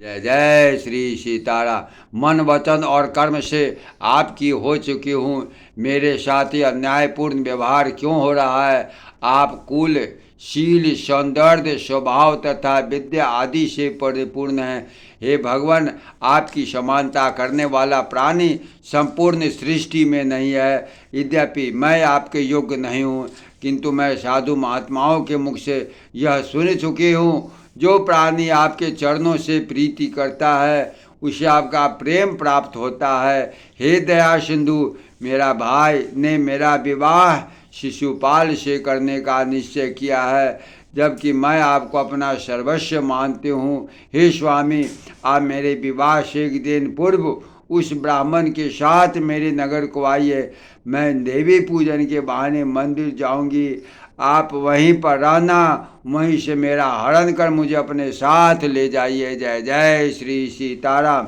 जय जय श्री सीताराम। मन वचन और कर्म से आपकी हो चुकी हूँ। मेरे साथ ही अन्यायपूर्ण व्यवहार क्यों हो रहा है? आप कुल, शील, सौंदर्य, स्वभाव तथा विद्या आदि से परिपूर्ण हैं। हे भगवान, आपकी समानता करने वाला प्राणी संपूर्ण सृष्टि में नहीं है। यद्यपि मैं आपके योग्य नहीं हूँ, किंतु मैं साधु महात्माओं के मुख से यह सुन चुकी हूँ, जो प्राणी आपके चरणों से प्रीति करता है उसे आपका प्रेम प्राप्त होता है। हे दया सिंधु, मेरा भाई ने मेरा विवाह शिशुपाल से करने का निश्चय किया है, जबकि मैं आपको अपना सर्वस्व मानती हूँ। हे स्वामी, आप मेरे विवाह से एक दिन पूर्व उस ब्राह्मण के साथ मेरे नगर को आइए। मैं देवी पूजन के बहाने मंदिर जाऊंगी। आप वहीं पर रहना, वहीं से मेरा हरण कर मुझे अपने साथ ले जाइए। जय जय श्री सीताराम।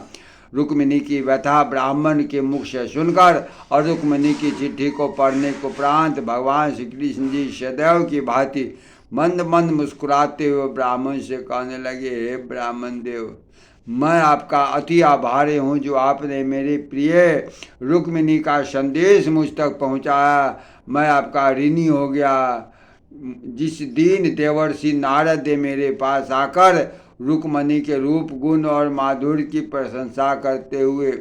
रुक्मिणी की व्यथा ब्राह्मण के मुख से सुनकर और रुक्मिणी की चिट्ठी को पढ़ने के उपरांत भगवान श्री कृष्ण जी सदैव की भांति मंद मंद मुस्कुराते हुए ब्राह्मण से कहने लगे, हे ब्राह्मण देव, मैं आपका अति आभारी हूँ जो आपने मेरी प्रिय रुक्मिणी का संदेश मुझ तक पहुँचाया। मैं आपका ऋणी हो गया। जिस दिन देवर्षि नारद मेरे पास आकर रुक्मिणी के रूप, गुण और माधुर्य की प्रशंसा करते हुए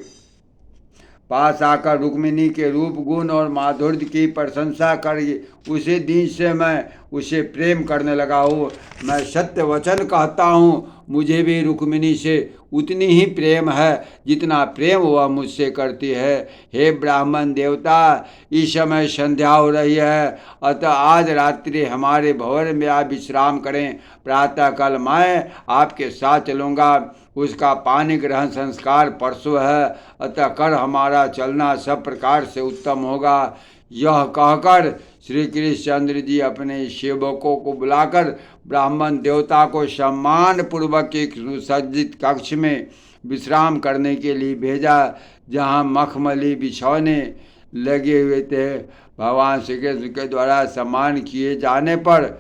रुक्मिणी के रूप, गुण और माधुर्य की प्रशंसा करी, उसी दिन से मैं उसे प्रेम करने लगा हूँ। मैं सत्य वचन कहता हूँ, मुझे भी रुक्मिणी से उतनी ही प्रेम है जितना प्रेम वह मुझसे करती है। हे ब्राह्मण देवता, इस समय संध्या हो रही है, अतः आज रात्रि हमारे भवन में आप विश्राम करें। प्रातःकाल मैं आपके साथ चलूँगा। उसका पानी ग्रहण संस्कार परसों है, अतः कर हमारा चलना सब प्रकार से उत्तम होगा। यह कहकर श्री कृष्णचंद्र जी अपने सेवकों को बुलाकर ब्राह्मण देवता को सम्मान पूर्वक एक सुसज्जित कक्ष में विश्राम करने के लिए भेजा, जहाँ मखमली बिछौने लगे हुए थे। भगवान श्री कृष्ण के द्वारा सम्मान किए जाने पर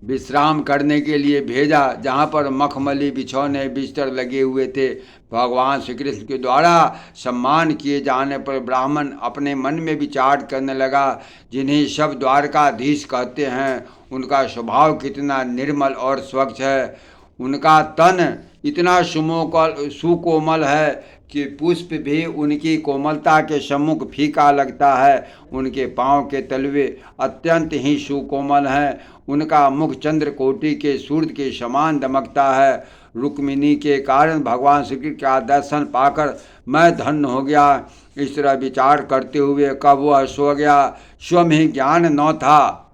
विश्राम करने के लिए भेजा, जहाँ पर मखमली बिछौने बिस्तर लगे हुए थे। भगवान श्री कृष्ण के द्वारा सम्मान किए जाने पर ब्राह्मण अपने मन में विचार करने लगा, जिन्हें सब द्वारकाधीश कहते हैं, उनका स्वभाव कितना निर्मल और स्वच्छ है। उनका तन इतना सुकोमल है कि पुष्प भी उनकी कोमलता के सम्मुख फीका लगता है। उनके पाँव के तलवे अत्यंत ही सुकोमल हैं। उनका मुख चंद्रकोटि के सूर्य के समान दमकता है। रुक्मिणी के कारण भगवान श्री कृष्ण का दर्शन पाकर मैं धन्य हो गया। इस तरह विचार करते हुए कब वह सो गया, स्वयं ही ज्ञान न था।